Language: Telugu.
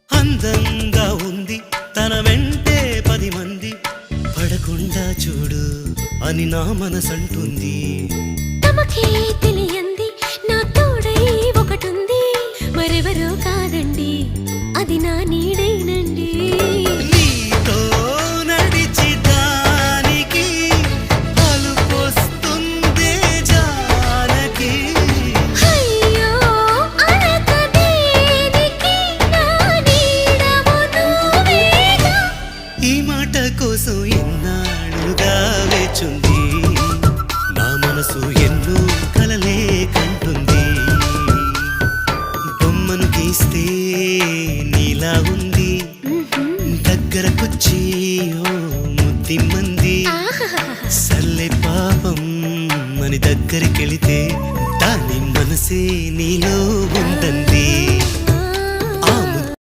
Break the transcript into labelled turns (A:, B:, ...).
A: అందంగా ఉంది తన వెంటే 10 మంది పడకుండా చూడు అని నా మనసంటుంది.
B: తమకే తెలియంది నా తోడై ఒకటుంది, మరెవరో కాదండి అది నా నీడైనండి.
A: నీతో నడిచి దానికి అలుపొస్తుందే జానకి.
B: అయ్యో అనక దేనికి నా నీడవు నువ్వేగా.
A: ఈ మాట కోసం ఎన్నాళ్ళుగా వేచుంది నా మనసు, ఎన్నో కలలే కంటుంది. బొమ్మను గీస్తే నీలా ఉంది, దగ్గరకొచ్చి ఓ ముద్దిమ్మంది. సల్లే పాపం అని దగ్గరికెళితే దాని మనసే నీలో